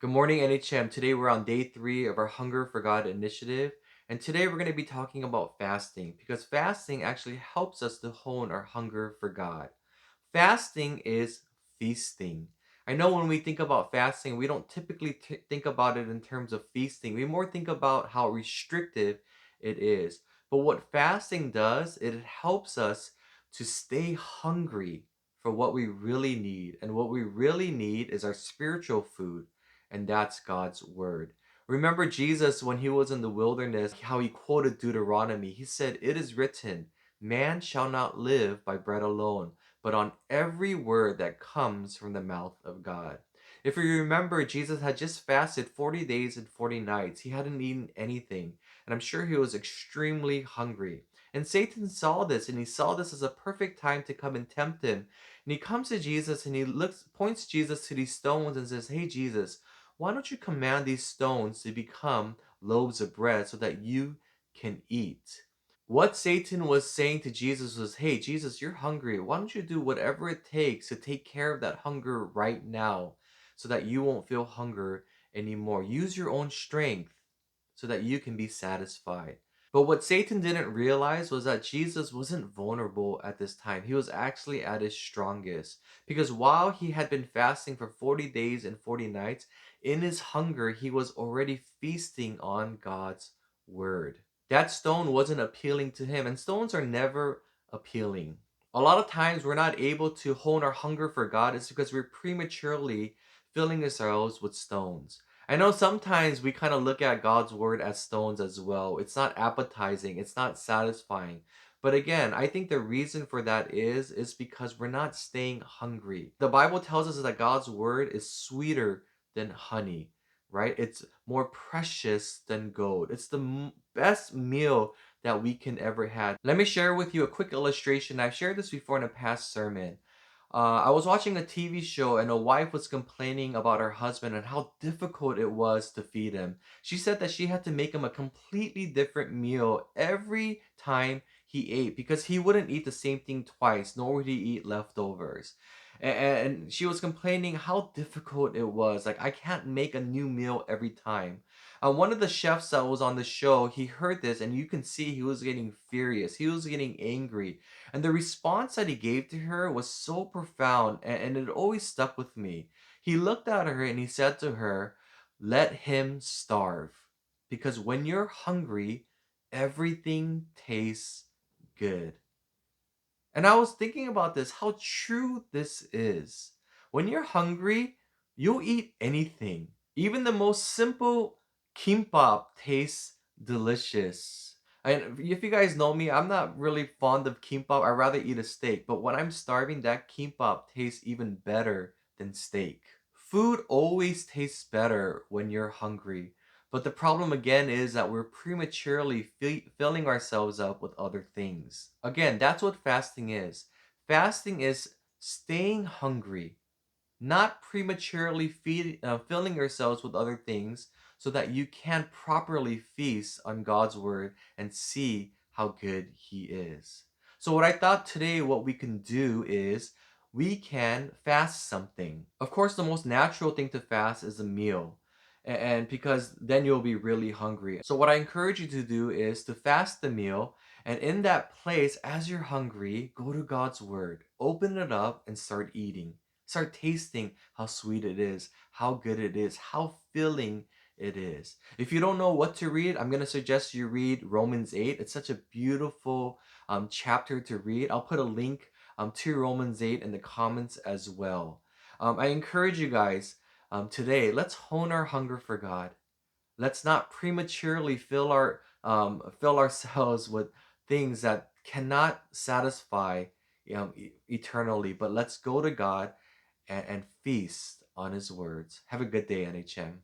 Good morning, NHM. Today we're on day 3 of our Hunger for God initiative. And today we're going to be talking about fasting because fasting actually helps us to hone our hunger for God. Fasting is feasting. I know when we think about fasting, we don't typically think about it in terms of feasting. We more think about how restrictive it is. But what fasting does, it helps us to stay hungry for what we really need. And what we really need is our spiritual food, and that's God's word. Remember Jesus when he was in the wilderness, how he quoted Deuteronomy. He said, "It is written, man shall not live by bread alone, but on every word that comes from the mouth of God." If you remember, Jesus had just fasted 40 days and 40 nights. He hadn't eaten anything, and I'm sure he was extremely hungry. And Satan saw this, and he saw this as a perfect time to come and tempt him. And he comes to Jesus and he points Jesus to these stones and says, "Hey Jesus, why don't you command these stones to become loaves of bread so that you can eat?" What Satan was saying to Jesus was, "Hey, Jesus, you're hungry. Why don't you do whatever it takes to take care of that hunger right now so that you won't feel hunger anymore? Use your own strength so that you can be satisfied." But what Satan didn't realize was that Jesus wasn't vulnerable at this time. He was actually at his strongest. Because while he had been fasting for 40 days and 40 nights, in his hunger, he was already feasting on God's word. That stone wasn't appealing to him, and stones are never appealing. A lot of times we're not able to hone our hunger for God is because we're prematurely filling ourselves with stones. I know sometimes we kind of look at God's word as stones as well. It's not appetizing, it's not satisfying. But again, I think the reason for that is because we're not staying hungry. The Bible tells us that God's word is sweeter than honey, right? It's more precious than gold. It's the best meal that we can ever have. Let me share with you a quick illustration. I've shared this before in a past sermon. I was watching a TV show and a wife was complaining about her husband and how difficult it was to feed him. She said that she had to make him a completely different meal every time he ate because he wouldn't eat the same thing twice, nor would he eat leftovers. And she was complaining how difficult it was. Like, I can't make a new meal every time. One of the chefs that was on the show, he heard this and you can see he was getting furious. He was getting angry. And the response that he gave to her was so profound and it always stuck with me. He looked at her and he said to her, "Let him starve. Because when you're hungry, everything tastes good." And I was thinking about this, how true this is. When you're hungry, you'll eat anything. Even the most simple kimbap tastes delicious. And if you guys know me, I'm not really fond of kimbap. I'd rather eat a steak. But when I'm starving, that kimbap tastes even better than steak. Food always tastes better when you're hungry. But the problem again is that we're prematurely filling ourselves up with other things. Again, that's what fasting is. Fasting is staying hungry, not prematurely filling yourselves with other things so that you can properly feast on God's word and see how good He is. So, what I thought today, what we can do is we can fast something. Of course, the most natural thing to fast is a meal. And because then you'll be really hungry. So, what I encourage you to do is to fast the meal. And in that place, as you're hungry, go to God's word, open it up, and start eating. Start tasting how sweet it is, how good it is, how filling it is. If you don't know what to read, I'm going to suggest you read Romans 8. It's such a beautiful chapter to read. I'll put a link to Romans 8 in the comments as well. I encourage you guys today, let's hone our hunger for God. Let's not prematurely fill ourselves with things that cannot satisfy eternally, but let's go to God and feast on his words. Have a good day, NHM.